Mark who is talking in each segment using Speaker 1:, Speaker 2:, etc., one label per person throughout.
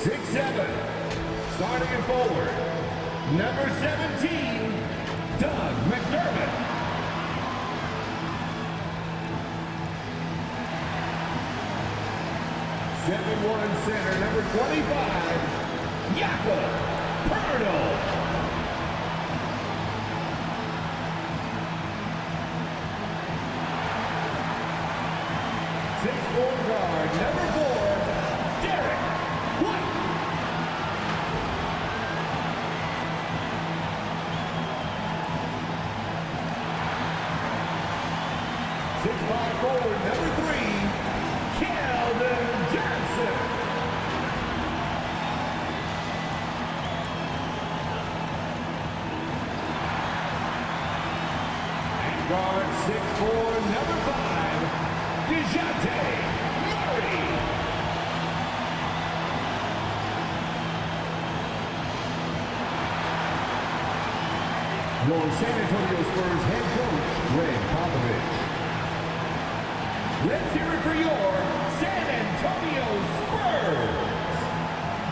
Speaker 1: 6'7", starting and forward, number 17, Doug McDermott. 7'1", center, number 25, Jakob Poeltl. 6'4", guard, number 4, Derek White. 6'5", forward, number 3, Keldon Johnson. And guard 6'4", number 5, DeJounte Murray. Your San Antonio Spurs head coach, Greg Popovich. Let's hear it for your San Antonio Spurs.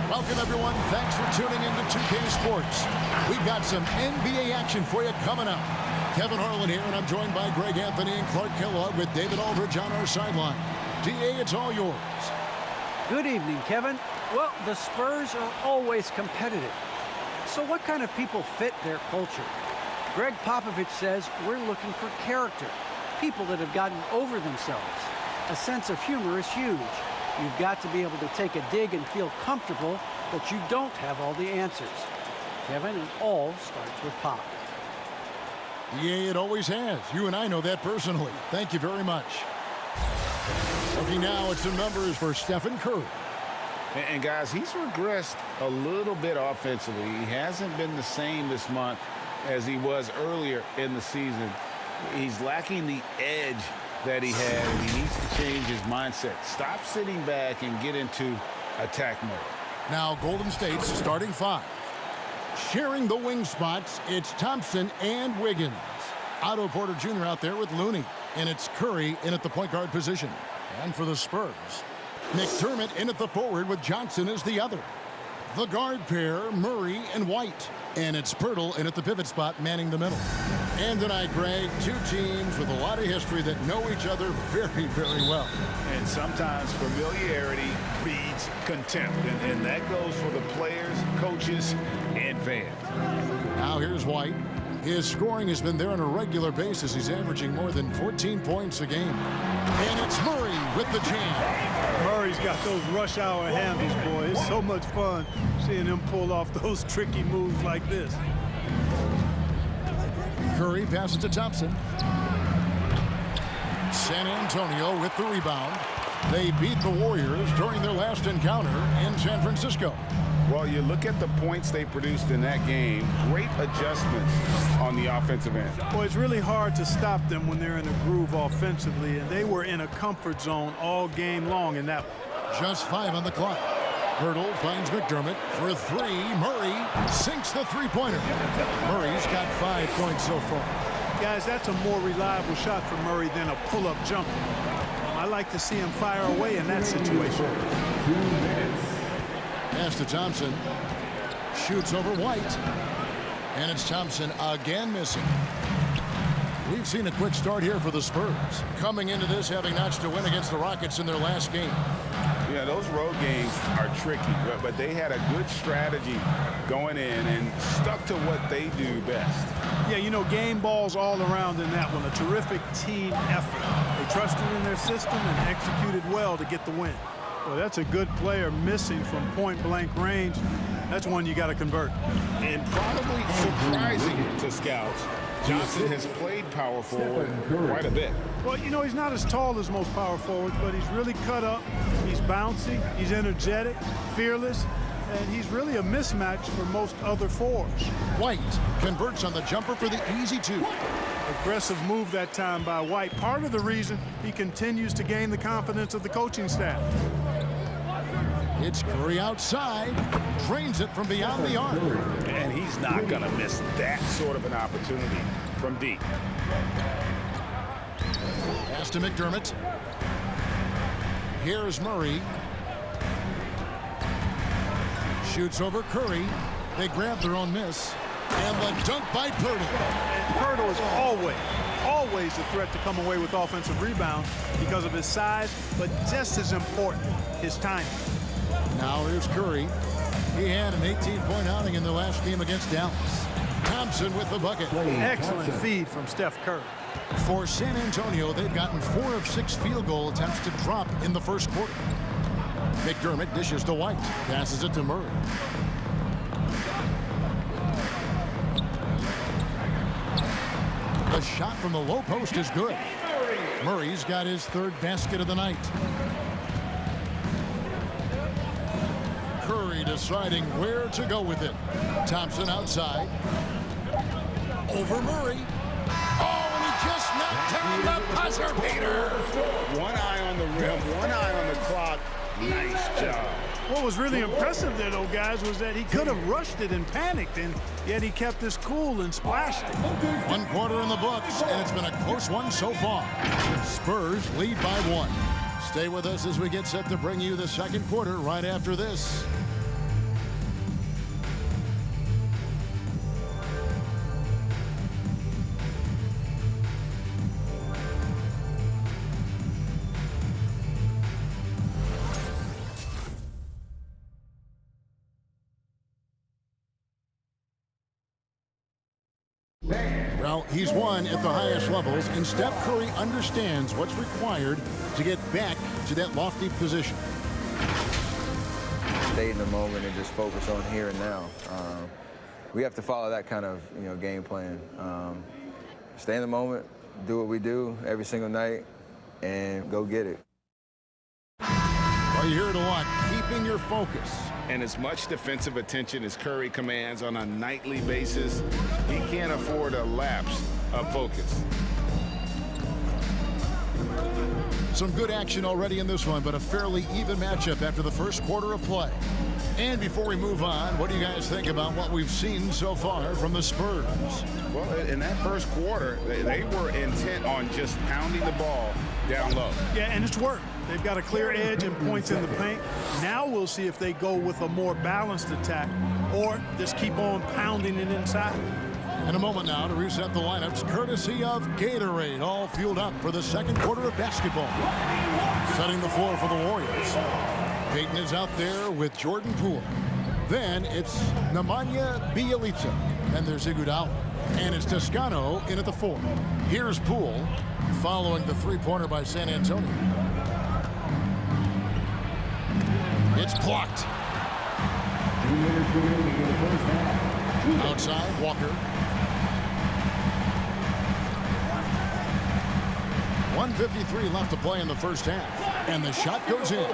Speaker 2: Welcome, everyone. Thanks for tuning in to 2K Sports. We've got some NBA action for you coming up. Kevin Harlan here, and I'm joined by Greg Anthony and Clark Kellogg with David Aldridge on our sideline. DA, it's all yours.
Speaker 3: Good evening, Kevin. Well, the Spurs are always competitive. So what kind of people fit their culture? Greg Popovich says we're looking for character, people that have gotten over themselves. A sense of humor is huge. You've got to be able to take a dig and feel comfortable that you don't have all the answers. Kevin, it all starts with Pop.
Speaker 2: Yeah, it always has. You and I know that personally. Thank you very much. Looking now at some numbers for Stephen Curry.
Speaker 4: And guys, he's regressed a little bit offensively. He hasn't been the same this month as he was earlier in the season. He's lacking the edge that he had, and he needs to change his mindset. Stop sitting back and get into attack mode.
Speaker 2: Now Golden State's starting 5. Sharing the wing spots, it's Thompson and Wiggins. Otto Porter Jr. out there with Looney. And it's Curry in at the point guard position. And for the Spurs, McDermott in at the forward with Johnson as the other. The guard pair, Murray and White. And it's Poeltl in at the pivot spot, manning the middle. And tonight, Greg, two teams with a lot of history that know each other very, very well.
Speaker 4: And sometimes familiarity breeds contempt. And that goes for the players, coaches, and fans.
Speaker 2: Now here's White. His scoring has been there on a regular basis. He's averaging more than 14 points a game. And it's Murray with the jam.
Speaker 5: Murray's got those rush hour handles, boy. It's so much fun seeing him pull off those tricky moves like this.
Speaker 2: Curry passes to Thompson. San Antonio with the rebound. They beat the Warriors during their last encounter in San Francisco.
Speaker 4: Well, you look at the points they produced in that game, great adjustments on the offensive end.
Speaker 5: Well, it's really hard to stop them when they're in a groove offensively, and they were in a comfort zone all game long in that one.
Speaker 2: Just 5 on the clock. Poeltl finds McDermott for 3. Murray sinks the three-pointer. Murray's got 5 points so far.
Speaker 5: Guys, that's a more reliable shot for Murray than a pull-up jumper. I like to see him fire away in that situation.
Speaker 1: 2 minutes.
Speaker 2: Pass to Thompson. Shoots over White. And it's Thompson again missing. We've seen a quick start here for the Spurs. Coming into this having notched a win against the Rockets in their last game.
Speaker 4: Yeah, those road games are tricky, but they had a good strategy going in and stuck to what they do best.
Speaker 5: Yeah, you know, game balls all around in that one. A terrific team effort. They trusted in their system and executed well to get the win. Well, that's a good player missing from point-blank range. That's one you got to convert.
Speaker 4: And probably surprising to scouts, Johnson has played power forward quite a bit.
Speaker 5: Well, you know, he's not as tall as most power forwards, but he's really cut up. He's bouncy, he's energetic, fearless, and he's really a mismatch for most other fours.
Speaker 2: White converts on the jumper for the easy 2.
Speaker 5: Aggressive move that time by White. Part of the reason he continues to gain the confidence of the coaching staff.
Speaker 2: It's Curry outside, drains it from beyond the arc.
Speaker 4: And he's not going to miss that sort of an opportunity from deep.
Speaker 2: Pass to McDermott. Here's Murray. Shoots over Curry. They grab their own miss. And the dunk by Purdy.
Speaker 5: And Purdy is always a threat to come away with offensive rebounds because of his size, but just as important, his timing.
Speaker 2: Now here's Curry. He had an 18-point outing in the last game against Dallas. Thompson with the bucket.
Speaker 5: Excellent feed from Steph Curry.
Speaker 2: For San Antonio, they've gotten 4 of 6 field goal attempts to drop in the first quarter. McDermott dishes to White. Passes it to Murray. The shot from the low post is good. Murray's got his 3rd basket of the night. Curry deciding where to go with it. Thompson outside. Over Murray. Oh, and he just knocked down the buzzer beater.
Speaker 4: One eye on the rim, one eye on the clock. Nice job.
Speaker 5: What was really impressive there, though, guys, was that he could have rushed it and panicked, and yet he kept his cool and splashed it.
Speaker 2: 1 quarter in the books, and it's been a close one so far. Spurs lead by 1. Stay with us as we get set to bring you the second quarter right after this. Well, he's won at the highest levels, and Steph Curry understands what's required to get back to that lofty position.
Speaker 6: Stay in the moment and just focus on here and now. We have to follow that kind of game plan. Stay in the moment, do what we do every single night, and go get it.
Speaker 2: Well, you hear it a lot, keeping your focus.
Speaker 4: And as much defensive attention as Curry commands on a nightly basis, he can't afford a lapse of focus.
Speaker 2: Some good action already in this one, but a fairly even matchup after the first quarter of play. And before we move on, what do you guys think about what we've seen so far from the Spurs?
Speaker 4: Well, in that first quarter, they were intent on just pounding the ball down low.
Speaker 5: Yeah, and it's worked. They've got a clear edge and points in the paint. Now we'll see if they go with a more balanced attack or just keep on pounding it inside.
Speaker 2: In a moment now to reset the lineups, courtesy of Gatorade, all fueled up for the second quarter of basketball. Setting the floor for the Warriors. Payton is out there with Jordan Poole. Then it's Nemanja Bjelica. And there's Iguodala. And it's Toscano in at the 4. Here's Poole following the three-pointer by San Antonio. It's blocked.
Speaker 1: 2 minutes remaining in the first half.
Speaker 2: Outside, Walker. 1:53 left to play in the first half. And the shot goes in.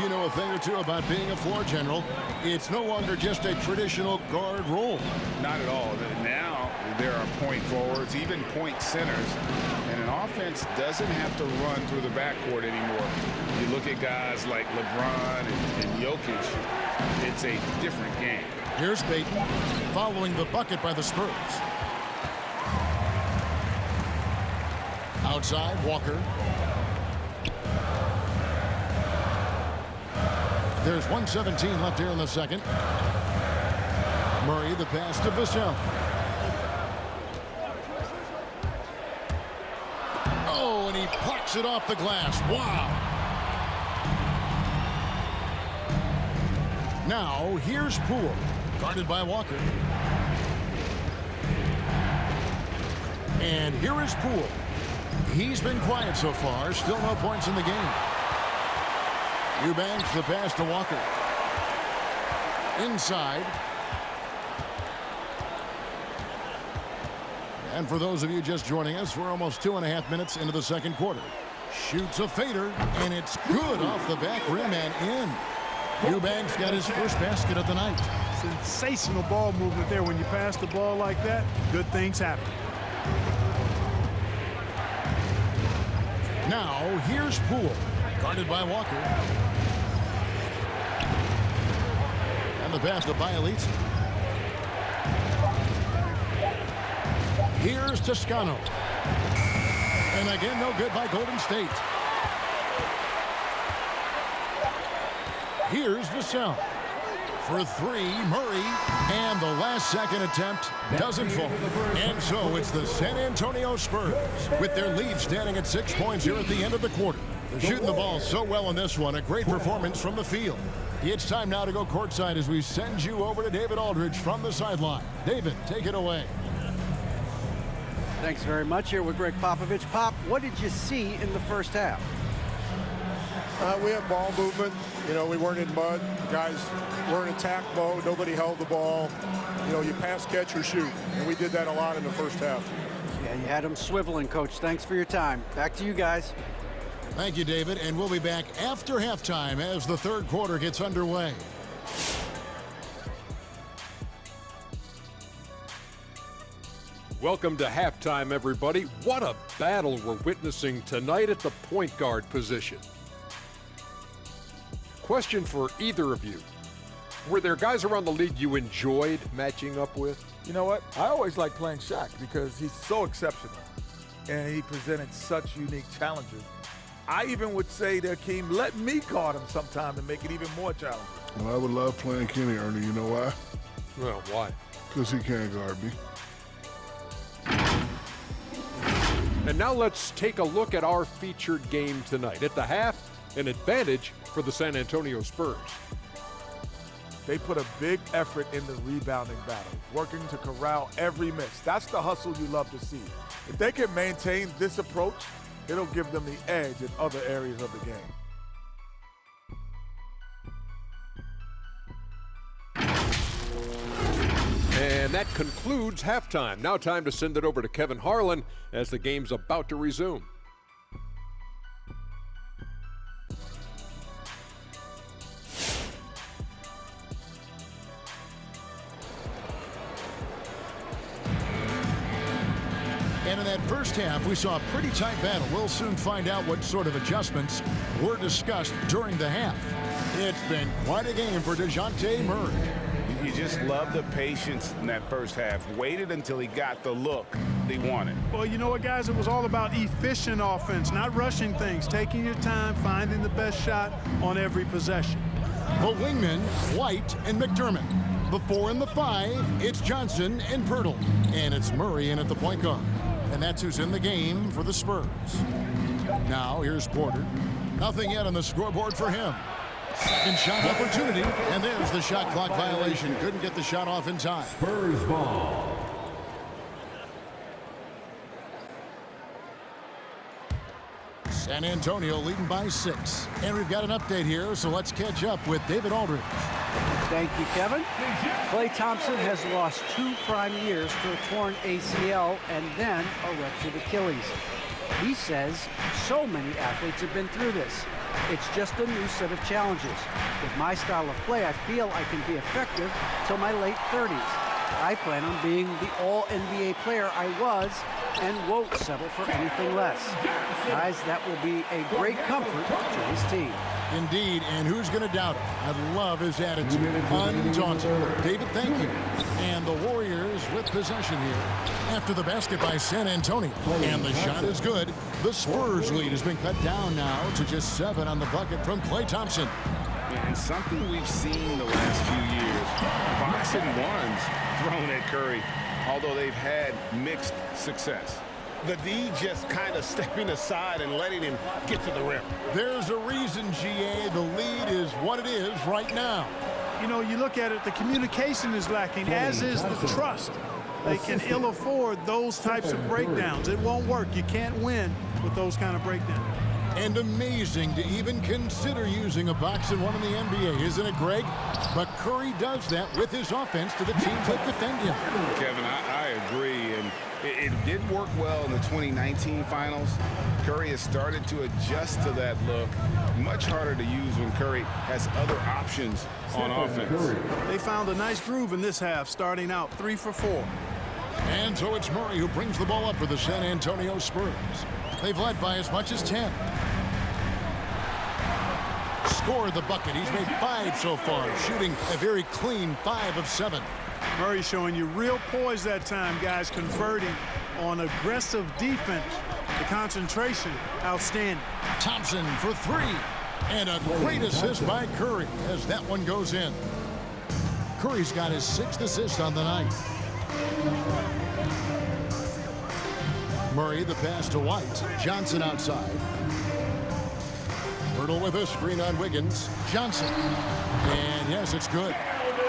Speaker 2: You know a thing or two about being a floor general. It's no longer just a traditional guard role.
Speaker 4: Not at all. Now there are point forwards, even point centers, and an offense doesn't have to run through the backcourt anymore. You look at guys like LeBron and Jokic, it's a different game.
Speaker 2: Here's Payton following the bucket by the Spurs. Outside, Walker. There's 1:17 left here in the second. Murray, the pass to Vassell. Oh, and he plucks it off the glass. Wow. Now, here's Poole, guarded by Walker. And here is Poole. He's been quiet so far. Still no points in the game. Eubanks the pass to Walker. Inside. And for those of you just joining us, we're almost 2.5 minutes into the second quarter. Shoots a fader, and it's good off the back rim and in. Eubanks got his first basket of the night.
Speaker 5: Sensational ball movement there. When you pass the ball like that, good things happen.
Speaker 2: Now, here's Poole, guarded by Walker. And the pass to Bjelica. Here's Toscano. And again, no good by Golden State. Here's Vassell. for three, Murray. And the last second attempt doesn't fall. And so it's the San Antonio Spurs with their lead standing at 6 points here at the end of the quarter. They're shooting the ball so well in this one. A great performance from the field. It's time now to go courtside as we send you over to David Aldridge from the sideline. David, take it away.
Speaker 3: Thanks very much. Here with Greg Popovich. Pop, what did you see in the first half?
Speaker 7: We had ball movement. You know, we weren't in mud. The guys were in attack mode. Nobody held the ball. You know, you pass, catch, or shoot. And we did that a lot in the first half.
Speaker 3: Yeah, you had them swiveling, Coach. Thanks for your time. Back to you guys.
Speaker 2: Thank you, David. And we'll be back after halftime as the third quarter gets underway.
Speaker 8: Welcome to halftime, everybody. What a battle we're witnessing tonight at the point guard position. Question for either of you. Were there guys around the league you enjoyed matching up with?
Speaker 9: You know what? I always like playing Shaq because he's so exceptional and he presented such unique challenges. I even would say to Akeem, let me guard him sometime to make it even more challenging.
Speaker 10: Well, I would love playing Kenny, Ernie. You know why?
Speaker 8: Well, why?
Speaker 10: Because he can't guard me.
Speaker 8: And now let's take a look at our featured game tonight. At the half, an advantage for the San Antonio Spurs.
Speaker 9: They put a big effort in the rebounding battle, working to corral every miss. That's the hustle you love to see. If they can maintain this approach, it'll give them the edge in other areas of the game.
Speaker 8: And that concludes halftime. Now time to send it over to Kevin Harlan as the game's about to resume.
Speaker 2: And in that first half, we saw a pretty tight battle. We'll soon find out what sort of adjustments were discussed during the half. It's been quite a game for DeJounte Murray.
Speaker 4: You just love the patience in that first half. Waited until he got the look they wanted.
Speaker 5: Well, you know what, guys? It was all about efficient offense, not rushing things, taking your time, finding the best shot on every possession.
Speaker 2: The wingmen, White and McDermott. The 4 and the 5, it's Johnson and Pirtle. And it's Murray in at the point guard. And that's who's in the game for the Spurs. Now, here's Porter. Nothing yet on the scoreboard for him. Second shot opportunity, and there's the shot clock violation. Couldn't get the shot off in time.
Speaker 1: Spurs ball.
Speaker 2: San Antonio leading by 6. And we've got an update here, so let's catch up with David Aldridge.
Speaker 3: Thank you, Kevin. Klay Thompson has lost 2 prime years to a torn ACL and then a ruptured Achilles. He says so many athletes have been through this. It's just a new set of challenges. With my style of play, I feel I can be effective till my late 30s. I plan on being the all-NBA player I was and won't settle for anything less. Guys, that will be a great comfort to his team.
Speaker 2: Indeed, and who's going to doubt it? I love his attitude. Undaunted. David, thank you. And the Warriors with possession here after the basket by San Antonio. And the shot is good. The Spurs lead has been cut down now to just 7 on the bucket from Klay Thompson.
Speaker 4: And something we've seen the last few years, boxing ones thrown at Curry, although they've had mixed success. The D just kind of stepping aside and letting him get to the rim.
Speaker 2: There's a reason, GA, the lead is what it is right now.
Speaker 5: You know, you look at it, the communication is lacking, as is the trust. They can ill afford those types of breakdowns. It won't work. You can't win with those kind of breakdowns.
Speaker 2: And amazing to even consider using a boxing one in the NBA, isn't it, Greg? But Curry does that with his offense to the teams that defend him.
Speaker 4: Kevin, I agree, and it did work well in the 2019 finals. Curry has started to adjust to that look. Much harder to use when Curry has other options on offense.
Speaker 5: They found a nice groove in this half, starting out 3 for 4.
Speaker 2: And so it's Murray who brings the ball up for the San Antonio Spurs. They've led by as much as 10. Scored the bucket. He's made 5 so far, shooting a very clean 5 of 7.
Speaker 5: Murray showing you real poise that time, guys, converting on aggressive defense. The concentration, outstanding.
Speaker 2: Thompson for 3. And a great assist by Curry as that one goes in. Curry's got his 6th assist on the night. Murray, the pass to White. Johnson outside. Hurdle with a screen on Wiggins. Johnson. And yes, it's good.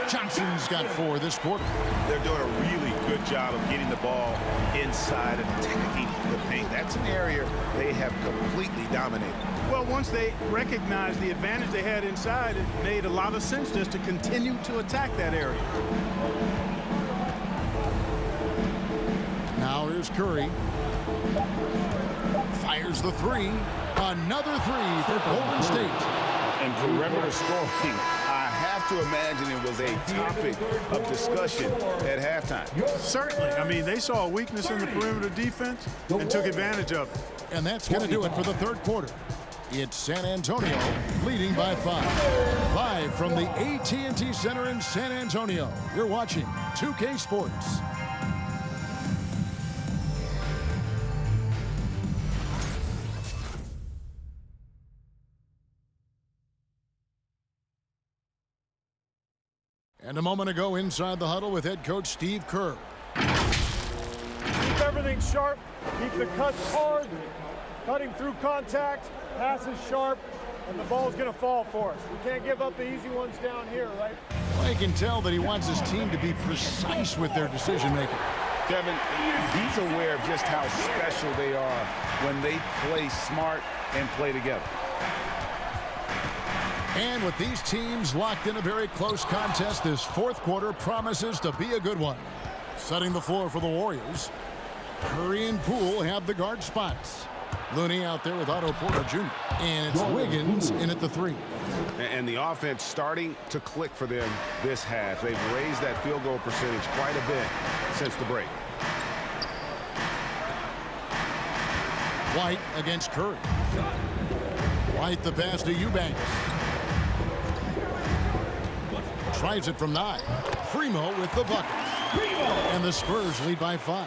Speaker 2: Johnson's got 4 this quarter.
Speaker 4: They're doing a really good job of getting the ball inside and attacking the paint. That's an area they have completely dominated.
Speaker 5: Well, once they recognized the advantage they had inside, it made a lot of sense just to continue to attack that area.
Speaker 2: Now here's Curry. Fires the 3. Another 3 for Golden State.
Speaker 4: And perimeter scoring, I have to imagine it was a topic of discussion at halftime.
Speaker 5: Certainly. I mean, they saw a weakness in the perimeter defense and took advantage of it.
Speaker 2: And that's going to do it for the 3rd quarter. It's San Antonio leading by 5. Live from the AT&T Center in San Antonio, you're watching 2K Sports. And a moment ago, inside the huddle with head coach Steve Kerr.
Speaker 11: Keep everything sharp. Keep the cuts hard. Cutting through contact. Passes sharp. And the ball's going to fall for us. We can't give up the easy ones down here, right?
Speaker 2: Well, you can tell that he wants his team to be precise with their decision-making.
Speaker 4: Kevin, he's aware of just how special they are when they play smart and play together.
Speaker 2: And with these teams locked in a very close contest, this 4th quarter promises to be a good one. Setting the floor for the Warriors. Curry and Poole have the guard spots. Looney out there with Otto Porter Jr. And it's Wiggins in at the 3.
Speaker 4: And the offense starting to click for them this half. They've raised that field goal percentage quite a bit since the break.
Speaker 2: White against Curry. White the pass to Eubanks. Tries it from 9. Primo with the bucket. And the Spurs lead by 5.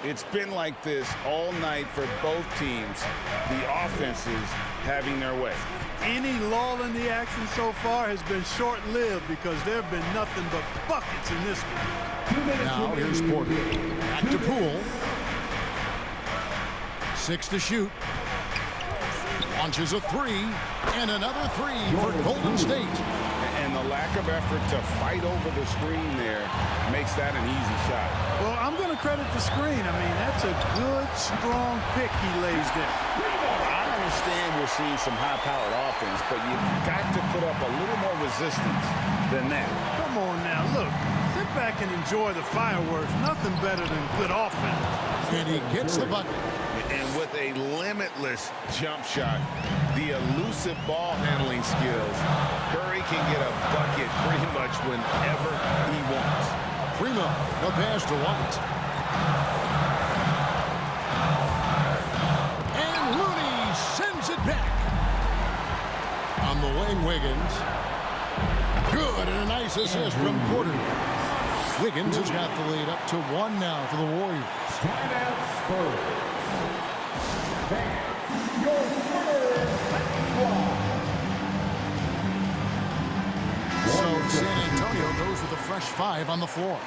Speaker 4: It's been like this all night for both teams. The offenses having their way.
Speaker 5: Any lull in the action so far has been short-lived because there have been nothing but buckets in this one.
Speaker 2: Now here's Porter. Back to Poole. 6 to shoot. Launches a 3. And another 3 for Golden State.
Speaker 4: And the lack of effort to fight over the screen there makes that an easy shot.
Speaker 5: Well, I'm going to credit the screen. I mean, that's a good, strong pick he lays there.
Speaker 4: I understand we're seeing some high-powered offense, but you've got to put up a little more resistance than that.
Speaker 5: Come on now, look. Sit back and enjoy the fireworks. Nothing better than good offense.
Speaker 2: And he gets the bucket.
Speaker 4: And with a limitless jump shot, the elusive ball handling skills, Curry can get a bucket pretty much whenever he wants.
Speaker 2: Primo, the pass to White. And Looney sends it back. On the wing, Wiggins. Good, and a nice assist from Porter. Wiggins has got the lead up to 1 now for the Warriors.
Speaker 1: Timeout Spurs.
Speaker 2: So San Antonio goes with a fresh 5 on the floor.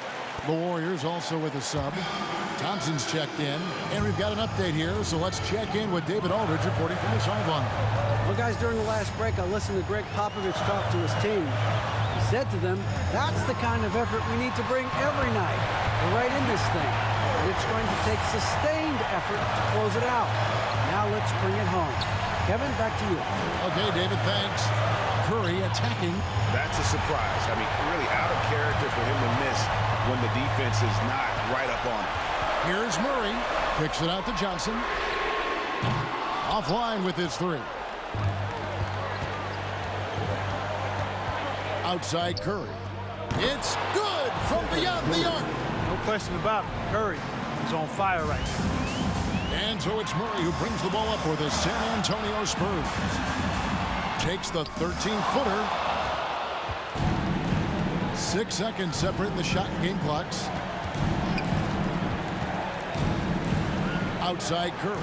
Speaker 2: The Warriors also with a sub. Thompson's checked in. And we've got an update here, so let's check in with David Aldridge reporting from the sideline.
Speaker 3: Well, guys, during the last break, I listened to Greg Popovich talk to his team. He said to them, that's the kind of effort we need to bring every night. We're right in this thing. It's going to take sustained effort to close it out. Now let's bring it home. Kevin, back to you.
Speaker 2: Okay, David, thanks. Curry attacking.
Speaker 4: That's a surprise. I mean, really out of character for him to miss when the defense is not right up on him.
Speaker 2: Here's Murray. Kicks it out to Johnson. Offline with his 3. Outside Curry. It's good from beyond the arc.
Speaker 5: No question about it. Curry is on fire right now.
Speaker 2: And so it's Murray who brings the ball up for the San Antonio Spurs. Takes the 13-footer. 6 seconds separating the shot and game clocks. Outside Curry.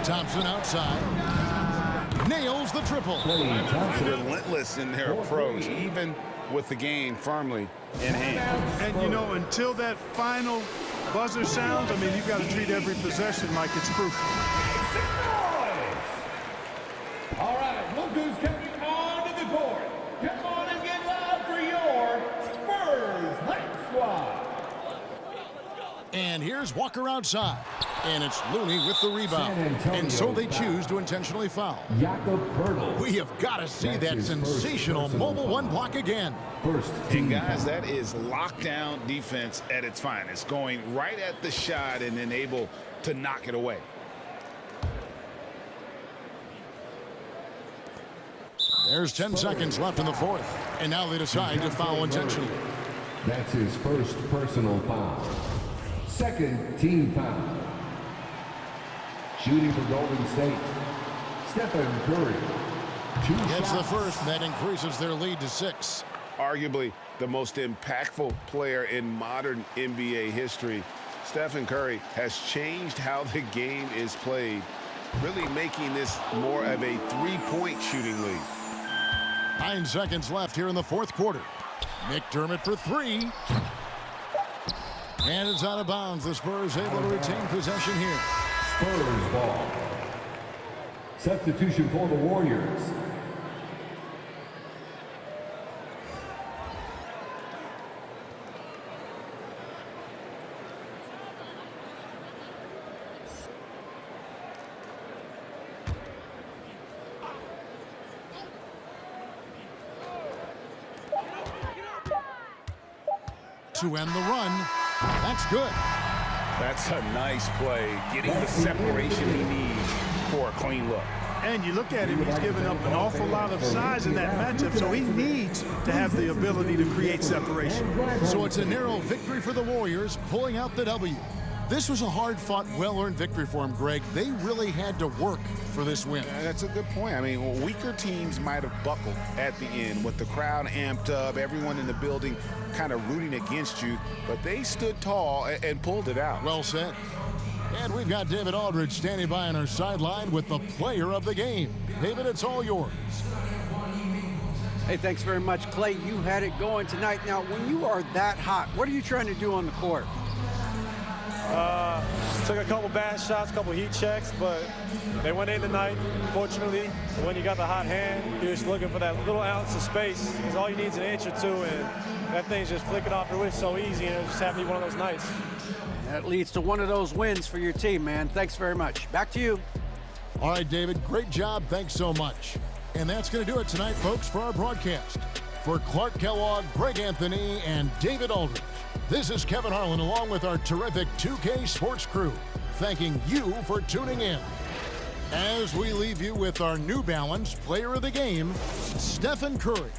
Speaker 2: Thompson outside. nails the triple.
Speaker 4: Relentless in their approach, even with the game firmly in hand.
Speaker 5: And, you know, until that final buzzer sounds, I mean, you've got to treat every possession like it's crucial.
Speaker 1: All right, look who's coming onto the court. Come on and get loud for your Spurs Night Squad.
Speaker 2: And here's Walker outside. And it's Looney with the rebound. And so they choose to intentionally foul. We have got to see that sensational mobile one block again.
Speaker 4: And guys, that is lockdown defense at its finest. Going right at the shot and then able to knock it away.
Speaker 2: There's 10 seconds left in the fourth. And now they decide to foul intentionally.
Speaker 1: That's his first personal foul. Second team foul. Shooting for Golden State, Stephen Curry.
Speaker 2: Gets the first, and that increases their lead to 6.
Speaker 4: Arguably the most impactful player in modern NBA history, Stephen Curry has changed how the game is played, really making this more of a three-point shooting league.
Speaker 2: 9 seconds left here in the fourth quarter. McDermott for 3. And it's out of bounds. The Spurs able to retain possession here.
Speaker 1: Spurs ball. Substitution for the Warriors.
Speaker 2: To end the run. That's good.
Speaker 4: That's a nice play, getting the separation he needs for a clean look.
Speaker 5: And you look at him, he's given up an awful lot of size in that matchup, so he needs to have the ability to create separation.
Speaker 2: So it's a narrow victory for the Warriors, pulling out the W. This was a hard-fought, well-earned victory for him, Greg. They really had to work for this win.
Speaker 4: That's a good point. I mean, weaker teams might have buckled at the end with the crowd amped up, everyone in the building kind of rooting against you, but they stood tall and pulled it out.
Speaker 2: Well said. And we've got David Aldridge standing by on our sideline with the player of the game. David, it's all yours.
Speaker 3: Hey, thanks very much, Clay. You had it going tonight. Now, when you are that hot, what are you trying to do on the court?
Speaker 11: Took a couple bad shots, couple heat checks, but they went in tonight, fortunately. When you got the hot hand, you're just looking for that little ounce of space, because all you need is an inch or two, and that thing's just flicking off your wrist so easy, and it just happened to be one of those nights.
Speaker 3: That leads to one of those wins for your team, man. Thanks very much. Back to you.
Speaker 2: All right, David, great job. Thanks so much. And that's going to do it tonight, folks, for our broadcast. For Clark Kellogg, Greg Anthony, and David Aldridge, this is Kevin Harlan along with our terrific 2K Sports crew, thanking you for tuning in. As we leave you with our New Balance player of the game, Stephen Curry.